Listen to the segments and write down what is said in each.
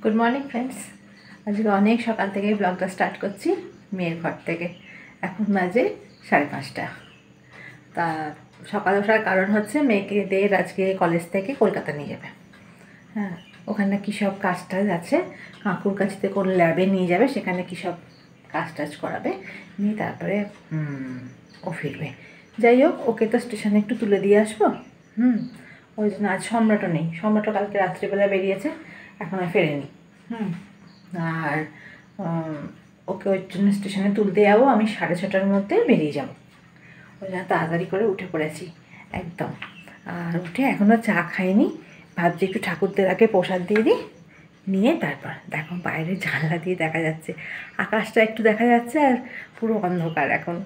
Good morning friends. আজকে অনেক সকাল থেকে ব্লগটা স্টার্ট করছি মেয়ের ঘর থেকে। এখন বাজে 5:30। তা সকাল ওঠার কারণ হচ্ছে মেয়েদের আজকে কলেজ থেকে কলকাতা নিয়ে যাবে। হ্যাঁ, ওখানে কী সব কাজ টাজ আছে, কাকুর কাছে কোন ল্যাবে নিয়ে যাবে, সেখানে কী সব কাজ টাজ করাবে, নিয়ে তারপরে ও ফিরবে। যাই হোক, ওকে তো স্টেশনে একটু তুলে দিয়ে আসবো। ওই জন্য আজ সম্রাটও নেই, সম্রাটও কালকে রাত্রিবেলা বেরিয়েছে, এখনও ফেরেনি। আর ওকে ওই জন্য স্টেশনে তুলতে যাবো। আমি 6:30টার মধ্যে বেরিয়ে যাব। ওই জন্য তাড়াতাড়ি করে উঠে পড়েছি একদম। আর উঠে এখনও চা খাইনি, ভাবছি একটু ঠাকুরদের আগে প্রসাদ দিয়ে দিই, নিয়ে তারপর দেখো বাইরে জানলা দিয়ে দেখা যাচ্ছে, আকাশটা একটু দেখা যাচ্ছে আর পুরো অন্ধকার এখন।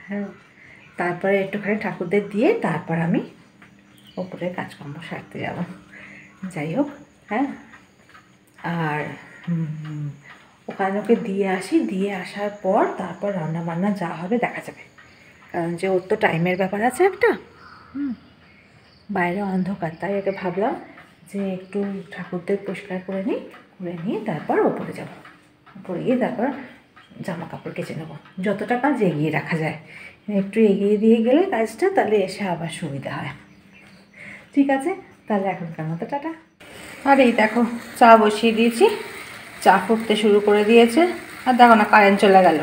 হ্যাঁ, তারপরে একটুখানি ঠাকুরদের দিয়ে তারপর আমি ওপরে কাজকর্ম সারতে যাব। যাই হোক, হ্যাঁ, আর ওখানে ওকে দিয়ে আসি, দিয়ে আসার পর তারপর রান্নাবান্না যা হবে দেখা যাবে। কারণ যে ওর তো টাইমের ব্যাপার আছে একটা। বাইরে অন্ধকার, তাই ওকে ভাবলাম যে একটু ঠাকুরদের পরিষ্কার করে নিয়ে তারপর ওপরে যাব। ওপরে গিয়ে তারপর জামা কাপড় কেচে নেবো, যতটা কাজ এগিয়ে রাখা যায়। একটু এগিয়ে দিয়ে গেলে কাজটা, তাহলে এসে আবার সুবিধা হয়। ঠিক আছে, তাহলে এখনকার মতো টাটা। আর এই দেখো চা বসিয়ে দিয়েছি, চা ফুটতে শুরু করে দিয়েছে। আর দেখো না, কারেন্ট চলে গেল।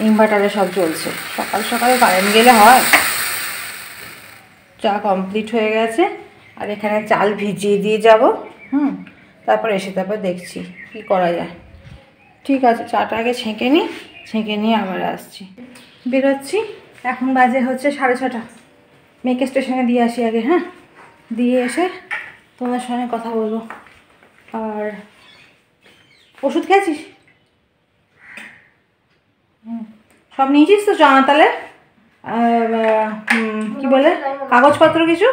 ইনভার্টারে সব চলছে, সকাল সকালে কারেন্ট গেলে হয়। চা কমপ্লিট হয়ে গেছে, আর এখানে চাল ভিজিয়ে দিয়ে যাব। তারপর এসে তারপর দেখছি কি করা যায়। ঠিক আছে, চাটা আগে ছেঁকে নিয়ে আবার আসছি, বেরোচ্ছি। এখন বাজে হচ্ছে 6:30। মেয়েকে স্টেশনে দিয়ে আসি আগে। হ্যাঁ, দিয়ে এসে তোমার সঙ্গে কথা বলবো। আর ওষুধ খেয়েছিস? সব নিয়েছিস তো? তাহলে কি বলে, কাগজপত্র কিছু?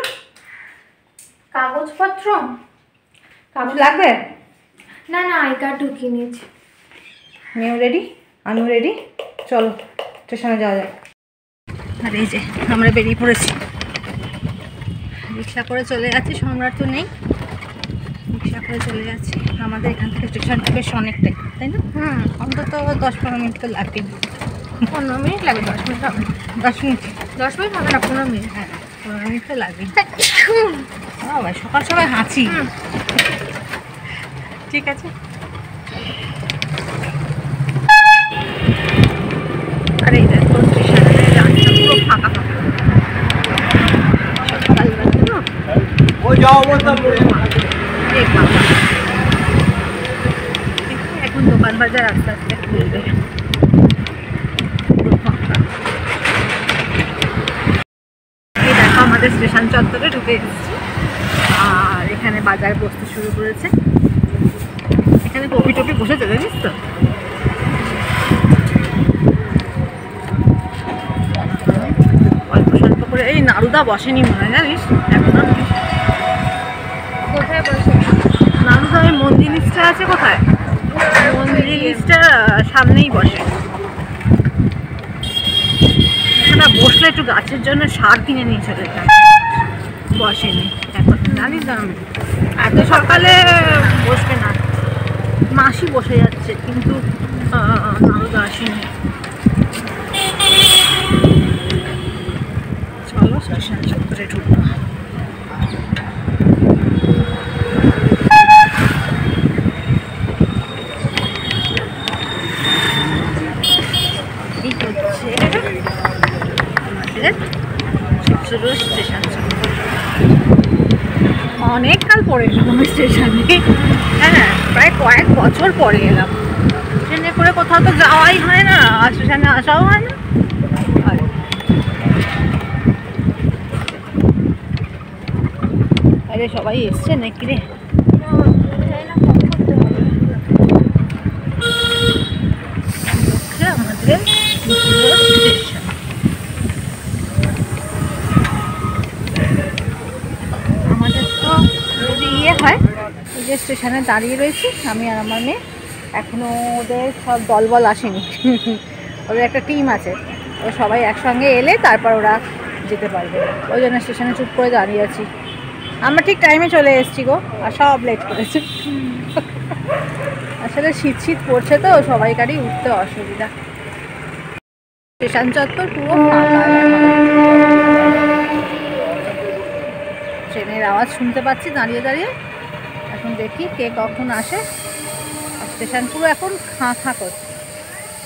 কাগজপত্র কাগজ লাগবে? না না, আই কার্ড ঢুকিয়ে নিয়েছি। মেয়েও রেডি, আমিও রেডি, চলো স্টেশনে যাওয়া যাক। আর এই যে আমরা বেরিয়ে পড়েছি, রিক্সা করে চলে যাচ্ছি। সম্রাট তো নেই, রিক্সা করে চলে যাচ্ছি। আমাদের এখান থেকে স্টেশনটা বেশ অনেকটাই, তাই না? অন্তত 10-15 মিনিট তো লাগবে। 15 মিনিট লাগবে? 10 মিনিট হবে? 10 মিনিট? 10 মিনিট হবে না, 15 মিনিট। হ্যাঁ, 15 মিনিট তো লাগবে। ভাই সকাল সকাল হাঁচি। ঠিক আছে, আর এই দেখো স্টেশনের রাস্তা পুরো ফাঁকা ফাঁকা। সকালবেলা তো এখন দোকান বাজার আস্তে আস্তে খুলবে। এই দেখো আমাদের স্টেশন চত্বরে ঢুকে এসেছি, আর এখানে বাজার বসতে শুরু করেছে। এখানে কপি টপি বসেছে, জানিস তো? অল্প স্বল্প করে। এই নাড়ুদা বসেনি মনে হয়, জানিস? এখনো কোথায় বসে? নাড়ুদা ওই মন্দির লিস্টটা আছে, কোথায়? মন্দির লিস্টটা সামনেই বসে। এখানে বসলে একটু গাছের জন্য সার কিনে নিয়ে চলে যেতাম, বসেনি এখন, জানিস তো? এত সকালে বসবে না, মাসি বসে যাচ্ছে, কিন্তু নাড়ুদা আসেনি। চলো স্টেশন চত্বরে ঢুকবো। এই হচ্ছে আমাদের চুচুড়ো স্টেশন চত্বর। অনেক কাল পরে এলাম স্টেশনে। হ্যাঁ, প্রায় কয়েক বছর পরে এলাম। ট্রেনে করে কোথাও তো যাওয়াই হয় না, আর স্টেশনে আসাও হয় না। আরে সবাই এসছে নাকি রে? আমাদের স্টেশন। আমাদের তো যদি হয়, এই যে স্টেশনে দাঁড়িয়ে রয়েছি আমি আর আমার মেয়ে। এখনও ওদের সব দলবল আসেনি, ওদের একটা টিম আছে, ও সবাই একসঙ্গে এলে তারপর ওরা যেতে পারবে। ওই জন্য স্টেশনে চুপ করে দাঁড়িয়ে আছি। আমরা ঠিক টাইমে চলে এসেছি গো, আর সব লেট করেছে। আসলে শীত শীত পড়ছে তো সবাইকারই উঠতে অসুবিধা। স্টেশন চত্বর পুরো ফাঁকা, ট্রেনের আওয়াজ শুনতে পাচ্ছি দাঁড়িয়ে দাঁড়িয়ে। এখন দেখি কে কখন আসে। স্টেশন পুরো এখন ফাঁ ফাঁ করছে।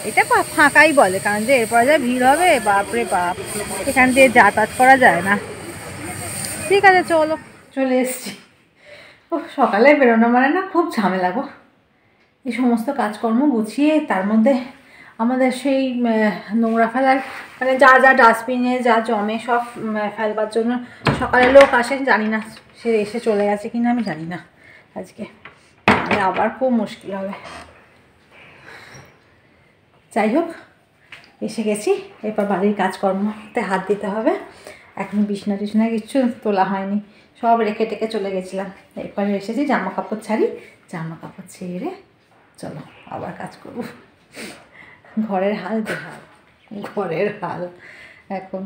এটা ফাঁকাই বলে, কারণ যে এরপরে যা ভিড় হবে বাপরে বাপ, এখান দিয়ে যাতায়াত করা যায় না। ঠিক আছে চলো, চলে এসছি। ও সকালে বেরোনো মানে না খুব ঝামেলা গো, এই সমস্ত কাজকর্ম গুছিয়ে তার মধ্যে আমাদের সেই নোংরা ফেলার মানে যা যা ডাস্টবিনে যা জমে সব ফেলবার জন্য সকালে লোক আসেন, জানি না সে এসে চলে গেছে কিনা আমি জানি না। আজকে আবার খুব মুশকিল হবে। যাই হোক, এসে গেছি, এরপর বাড়ির কাজকর্মতে হাত দিতে হবে। এখন বিছনা টিছনা কিচ্ছু তোলা হয়নি, সব রেখে টেকে চলে গেছিলাম। এরপরে এসেছি, জামা কাপড় ছাড়ি, জামা কাপড় ছেড়ে চলো আবার কাজ করব। ঘরের হাল বেহাল, ঘরের হাল এখন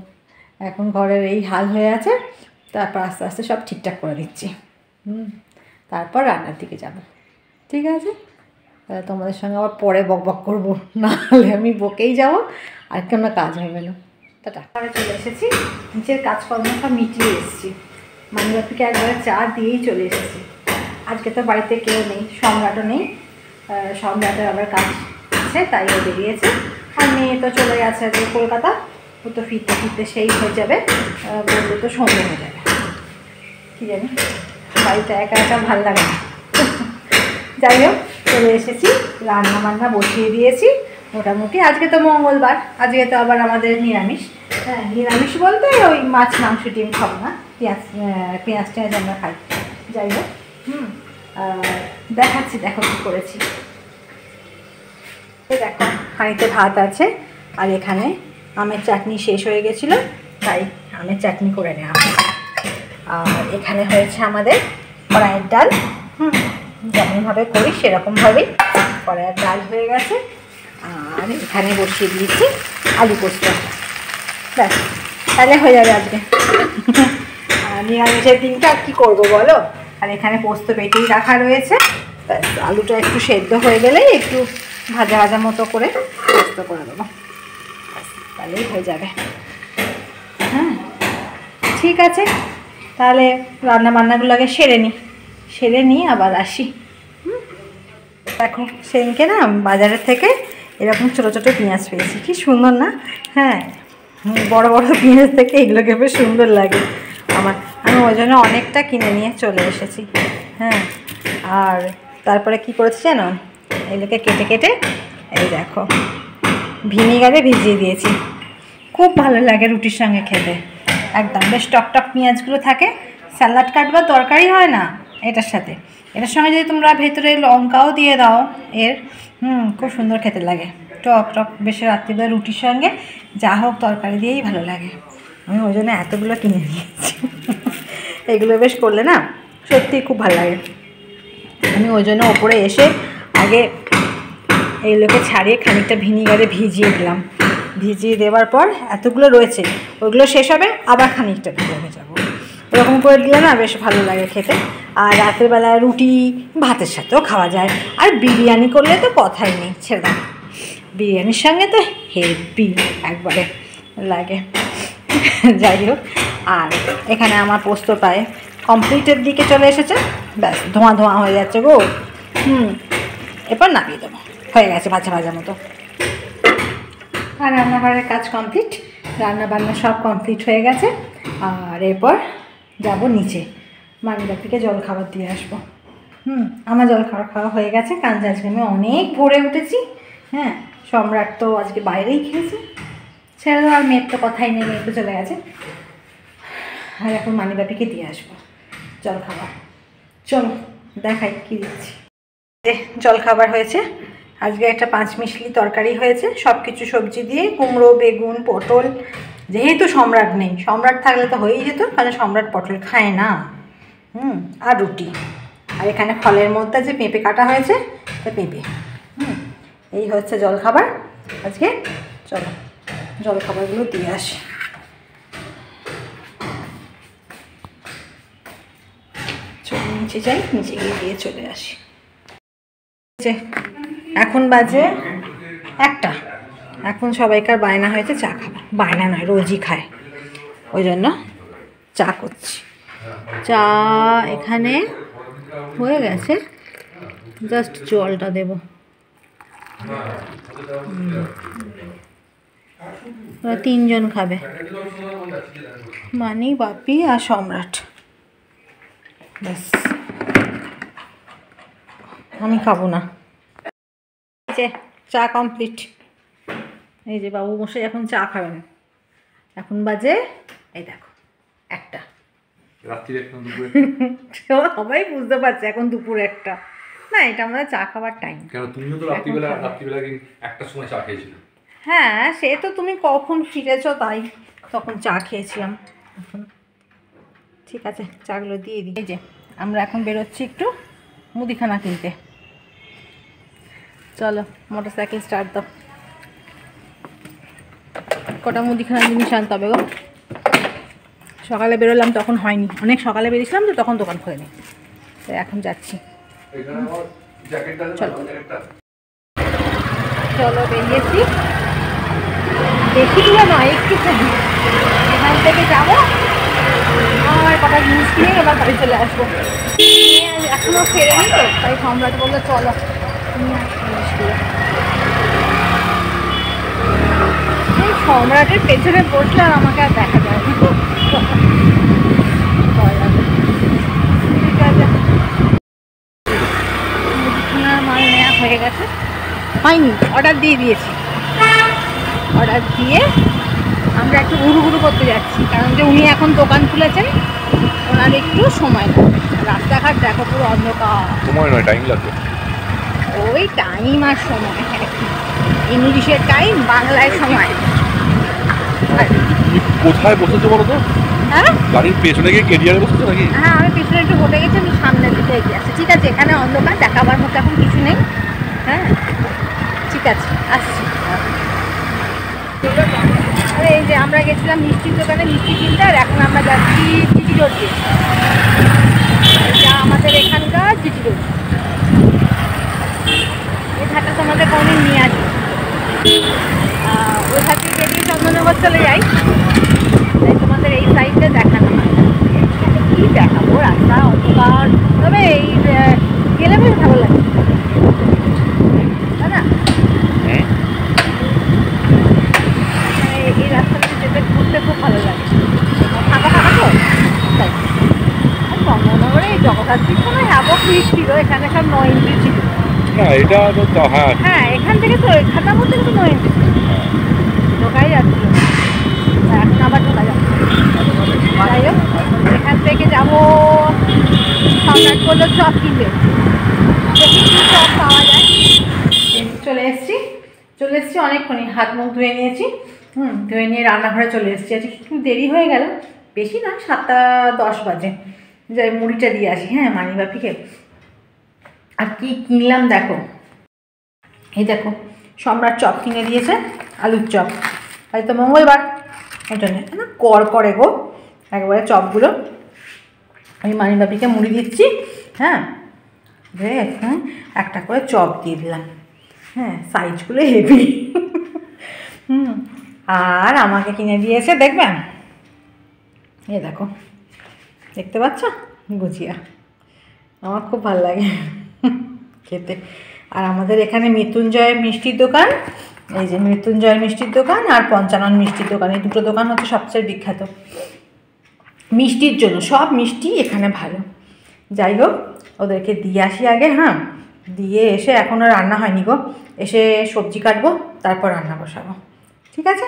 এখন ঘরের এই হাল হয়ে আছে। তারপর আস্তে আস্তে সব ঠিকঠাক করে দিচ্ছি। তারপর রান্নার দিকে যাব। ঠিক আছে, তাহলে তোমাদের সঙ্গে আবার পরে বক বক করবো, নাহলে আমি বকেই যাবো আর কোনো কাজ হবে না। টাটা। চলে এসেছি, নিচের কাজকর্ম সব মিটিয়ে এসেছি। মানিবাপিকে একবারে চা দিয়েই চলে এসেছি। আজকে তো বাড়িতে কেউ নেই, সম্রাটও নেই, সম্রাটের আবার কাজ আছে তাই ও বেরিয়েছে। আর মেয়ে তো চলে গেছে আজকে কলকাতা, ও তো ফিরতে ফিরতে সেই হয়ে যাবে, বললে তো সন্ধে হয়ে যাবে। কী জানি, বাড়িতে একা একা ভালো লাগে না। যাই হোক, চলে এসেছি, রান্না বান্না বসিয়ে দিয়েছি মোটামুটি। আজকে তো মঙ্গলবার, আজকে তো আবার আমাদের নিরামিষ। হ্যাঁ, নিরামিষ বলতে ওই মাছ মাংস ডিম খাবো না, পেঁয়াজ টেঁয়াজ আমরা খাই। যাই হোক, দেখাচ্ছি, দেখো কী করেছি। দেখো হাঁড়িতে ভাত আছে, আর এখানে আমের চাটনি শেষ হয়ে গেছিলো তাই আমের চাটনি করে নেওয়া। আর এখানে হয়েছে আমাদের কড়াইয়ের ডাল। যেমনভাবে করি সেরকমভাবেই কড়াইয়ের ডাল হয়ে গেছে। আর এখানে বসিয়ে দিয়েছি আলু পোস্ত। ব্যাস, তাহলে হয়ে যাবে আজকে। আর নিরামিষের দিনটা কী করবো বলো। আর এখানে পোস্ত বেটেই রাখা রয়েছে। ব্যাস, আলুটা একটু সেদ্ধ হয়ে গেলেই একটু ভাজা ভাজা মতো করে পোস্ত করে দেবো, তাহলেই হয়ে যাবে। হ্যাঁ ঠিক আছে, তাহলে রান্না বান্নাগুলো আগে সেরে নিই আবার আসি। দেখো সেদিনকে না বাজারের থেকে এরকম ছোটো ছোটো পেঁয়াজ পেয়েছি, কি সুন্দর না। হ্যাঁ, বড় বড় পেঁয়াজ থেকে এগুলোকে বেশ সুন্দর লাগে আমার। আমি ওই জন্য অনেকটা কিনে নিয়ে চলে এসেছি। হ্যাঁ, আর তারপরে কি করেছি জানো, এগুলোকে কেটে কেটে এই দেখো ভিনিগারে ভিজিয়ে দিয়েছি। খুব ভালো লাগে রুটির সঙ্গে খেতে, একদম বেশ টকটক পেঁয়াজগুলো থাকে। স্যালাড কাটবার দরকারই হয় না এটার সাথে। এটার সঙ্গে যদি তোমরা ভেতরে লঙ্কাও দিয়ে দাও এর, খুব সুন্দর খেতে লাগে। টক টক বেশ রাত্রিবেলা রুটির সঙ্গে যা হোক তরকারি দিয়েই ভালো লাগে। আমি ওই জন্য এতগুলো কিনে নিয়েছি। এগুলো বেশ করলে না সত্যিই খুব ভালো লাগে। আমি ওই জন্য ওপরে এসে আগে এইগুলোকে ছাড়িয়ে খানিকটা ভিনিগারে ভিজিয়ে দিলাম। ভিজিয়ে দেওয়ার পর এতগুলো রয়েছে, ওইগুলো শেষ হবে আবার খানিকটা ভিজিয়ে যাবো। এরকম করে দিলে না বেশ ভালো লাগে খেতে। আর রাতের বেলা রুটি ভাতের সাথেও খাওয়া যায়। আর বিরিয়ানি করলে তো কথাই নেই, ছেড়ে দাও, বিরিয়ানির সঙ্গে তো হেভি একবারে লাগে। যাই হোক, আর এখানে আমার পোস্ত প্রায় কমপ্লিটের দিকে চলে এসেছে। ব্যাস, ধোঁয়া ধোঁয়া হয়ে যাচ্ছে গো। এরপর নামিয়ে দেবো, হয়ে গেছে ভাজা ভাজা মতো। আর রান্নাঘরের কাজ কমপ্লিট, রান্না বান্না সব কমপ্লিট হয়ে গেছে। আর এরপর যাব নিচে, মানিবাপিকে জল খাবার দিয়ে আসবো। আমার জল খাওয়া হয়ে গেছে, কারণ আজকে আমি অনেক ভোরে উঠেছি। হ্যাঁ, সম্রাট তো আজকে বাইরেই খেয়েছে, ছেড়ে দাও। আর মেয়ের তো কথাই নেই, মেয়ে তো চলে গেছে। আর এখন মানিবাপিকে দিয়ে আসবো জল খাবার। চলো দেখাই কী দিচ্ছি। জল খাবার হয়েছে আজকে, একটা 5 মিশালি তরকারি হয়েছে, সব কিছু সবজি দিয়ে, কুমড়ো, বেগুন, পটল। যেহেতু সম্রাট নেই, সম্রাট থাকলে তো হয়েই যেত, কারণ সম্রাট পটল খায় না। আর রুটি। আর এখানে ফলের মধ্যে যে পেঁপে কাটা হয়েছে, তা পেঁপে। এই হচ্ছে জলখাবার আজকে। চলো জলখাবারগুলো দিয়ে আসি। নিচে যাই, নিচে গিয়ে দিয়ে চলে আসি। এখন বাজে 1টা। এখন সবাইকার বায়না হয়েছে চা খাবার, বায়না নয় রোজই খায়, ওই জন্য চা করছি। চা এখানে হয়ে গেছে, জাস্ট জলটা দেব। ওরা 3 জন খাবে, মানি, বাপি আর সম্রাট। ব্যাস, আমি খাবো না। এই যে চা কমপ্লিট। এই যে বাবু মশাই এখন চা খাবেন। এখন বাজে এই দেখো 1টা। সবাই বুঝতে পারছে এখন দুপুর 1টা। না, এটা আমাদের চা খাবার টাইম। কেন তুমিও তো রাত্রিবেলা 1টার সময় চা খেয়েছিলে? হ্যাঁ, সে তো তুমি কখন ফিরেছো তাই তখন চা খেয়েছিলাম। এখন ঠিক আছে, চাগুলো দিয়ে দিই। এই যে আমরা এখন বেরোচ্ছি একটু মুদিখানা কিনতে। চলো মোটর সাইকেল স্টার্ট দাও। কটা মুদিখানা জিনিস আনতে হবে গো। সকালে বেরোলাম তখন হয়নি, অনেক সকালে বেরিয়েছিলাম তো তখন দোকান খোলেনি, তো এখন যাচ্ছি। চলো বেরিয়েছি, বেশি দূরে নয়, একটুখানি। এখান থেকে যাবো, আমার কটা জিনিস কিনে এবার বাড়ি চলে আসবো। এখনো ফেরেনি তো, তাই সম্রাট বললো চলো তুমি জিনিসগুলো। সম্রাটের পেছনে বসলে আর আমাকে আর দেখা যায় না। ঠিক আছে, মুদিখানার মাল নেওয়া হয়ে গেছে, হয়নি, অর্ডার দিয়ে দিয়েছি। অর্ডার দিয়ে আমরা একটু ঘুরু করতে যাচ্ছি, কারণ যে উনি এখন দোকান খুলেছেন, ওনার একটু সময় লাগবে। রাস্তাঘাট দেখো পুরো অন্ধকার। সময় নয়, টাইম লাগবে। ওই টাইম আর সময়, ইংলিশের টাইম, বাংলায় সময়। কোথায় বসেছো বলো তো? হ্যাঁ, গাড়ির পেছনে গিয়ে কেরিয়ারে বসেছো নাকি? হ্যাঁ, আমি পেছনে একটু বসে গেছি, আমি সামনের দিকে এগিয়ে আসছি। ঠিক আছে, এখানে অন্ধকার, দেখাবার মতো এখন কিছু নেই। হ্যাঁ ঠিক আছে, আসছি। আরে এই যে আমরা গেছিলাম মিষ্টির দোকানে মিষ্টি কিনতে, আর এখন আমরা যাচ্ছি জিটি রোড দিয়ে। এটা আমাদের এখানকার জিটি রোড। এই ঘাটটা তোমাদের কোনদিন নিয়ে আসি, ওই ঘাট থেকে বেরিয়ে চন্দননগর চলে যাই, তাই তোমাদের এই সাইডটা দেখানো হয়। কি দেখাবো, রাস্তা অন্ধকার, তবে এই গেলে বেশ ভালো লাগে, তাই না? এই রাস্তাটা যেতে ঘুরতে খুব ভালো লাগে, ফাঁকা ফাঁকা তো তাই। চন্দননগরে এই জগদ্ধাত্রীর সময় হ্যাবক ভিড় ছিল, এখানে সব 9 ইঞ্চি ছিল। হ্যাঁ, এটা তো হ্যাঁ, হ্যাঁ, এখান থেকে তো এখানটার মধ্যে কিন্তু 9 ইঞ্চি ছিল, ঢোকাই যাচ্ছিল, এখন আবার ঢোকা যাচ্ছে। যাই হোক, এখান থেকে যাবো, সম্রাট বললো চপ কিনবে, দেখি কি চপ পাওয়া যায়। চলে এসছি অনেকক্ষণই, হাত মুখ ধুয়ে নিয়েছি। ধুয়ে নিয়ে রান্নাঘরে চলে এসেছি। আজকে একটু দেরি হয়ে গেল, বেশি না, 7:10 বাজে। যাই মুড়িটা দিয়ে আসি, হ্যাঁ, মানি বাপিকে। আর কি কিনলাম দেখো, এই দেখো, সম্রাট চপ কিনে দিয়েছে, আলুর চপ। আজ তো মঙ্গলবার, ওই জন্য না কর করে গো একবারে চপগুলো। আমি মানি বাপিকে মুড়ি দিচ্ছি, হ্যাঁ, এখন একটা করে চপ দিয়ে দিলাম। হ্যাঁ, সাইজগুলো হেভি। আর আমাকে কিনে দিয়েছে, দেখবেন, এ দেখো, দেখতে পাচ্ছ, গুজিয়া। আমার খুব ভালো লাগে খেতে। আর আমাদের এখানে মৃত্যুঞ্জয়ের মিষ্টির দোকান, এই যে মৃত্যুঞ্জয়ের মিষ্টির দোকান আর পঞ্চানন মিষ্টির দোকান, এই দুটো দোকান হচ্ছে সবচেয়ে বিখ্যাত মিষ্টির জন্য। সব মিষ্টি এখানে ভালো। যাই হোক, ওদেরকে দিয়ে আসি আগে। হ্যাঁ, দিয়ে এসে এখনও রান্না হয়নি গো, এসে সবজি কাটবো, তারপর রান্না বসাবো। ঠিক আছে,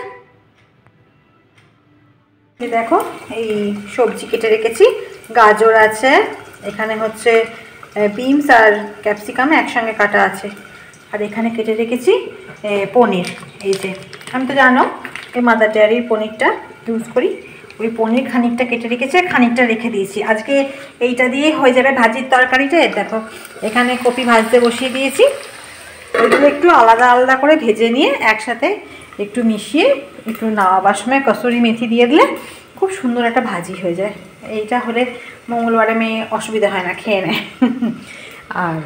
দেখো এই সবজি কেটে রেখেছি, গাজর আছে, এখানে হচ্ছে বিনস আর ক্যাপসিকাম একসঙ্গে কাটা আছে, আর এখানে কেটে রেখেছি পনির। এই যে আমি তো জানো এই মাদার ডেয়ারির পনিরটা ইউজ করি, ওই পনির খানিকটা কেটে রেখেছি, খানিকটা রেখে দিয়েছি। আজকে এইটা দিয়ে হয়ে যাবে ভাজির তরকারিটা। দেখো এখানে কপি ভাজতে বসিয়ে দিয়েছি, ওইগুলো একটু আলাদা আলাদা করে ভেজে নিয়ে একসাথে একটু মিশিয়ে একটু নাওয়াবার সময় কসুরি মেথি দিয়ে দিলে খুব সুন্দর একটা ভাজি হয়ে যায়। এইটা হলে মঙ্গলবারে মেয়ে অসুবিধা হয় না, খেয়ে নেয়। আর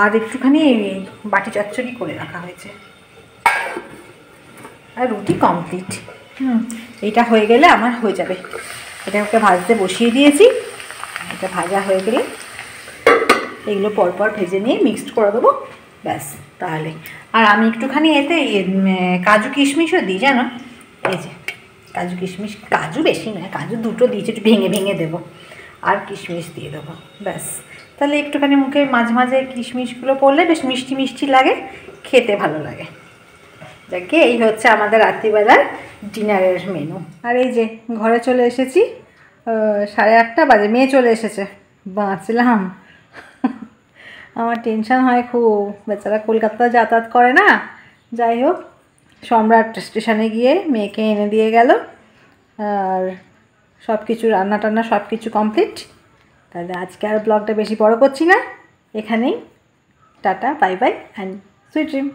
আর একটুখানি বাটি চচ্চড়ি করে রাখা হয়েছে, আর রুটি কমপ্লিট। এইটা হয়ে গেলে আমার হয়ে যাবে। এটাকে ভাজতে বসিয়ে দিয়েছি, এটা ভাজা হয়ে গেলে এগুলো পরপর ভেজে নিয়ে মিক্সড করে দেবো, ব্যাস তাহলে। আর আমি একটুখানি এতে কাজু কিশমিশও দিই জানো, এই যে কাজু কিশমিশ, কাজু বেশি নয়, কাজু দুটো দিয়েছি, একটু ভেঙে ভেঙে দেবো, আর কিশমিশ দিয়ে দেবো, ব্যাস। তাহলে একটুখানি মুখে মাঝে মাঝে কিশমিশগুলো পড়লে বেশ মিষ্টি মিষ্টি লাগে, খেতে ভালো লাগে। যাকে এই হচ্ছে আমাদের রাত্রিবেলার ডিনারের মেনু। আর এই যে ঘরে চলে এসেছি, 8:30 বাজে, মেয়ে চলে এসেছে, বাঁচলাম। আমার টেনশন হয় খুব, বেচারা কলকাতা যাতায়াত করে না। যাই হোক, সম্রাট স্টেশনে গিয়ে মেয়েকে এনে দিয়ে গেল, আর সব কিছু রান্না টান্না সব কিছু কমপ্লিট। তাহলে আজকে আর ব্লগটা বেশি বড় করছি না, এখানেই tata, bye bye and sweet dream.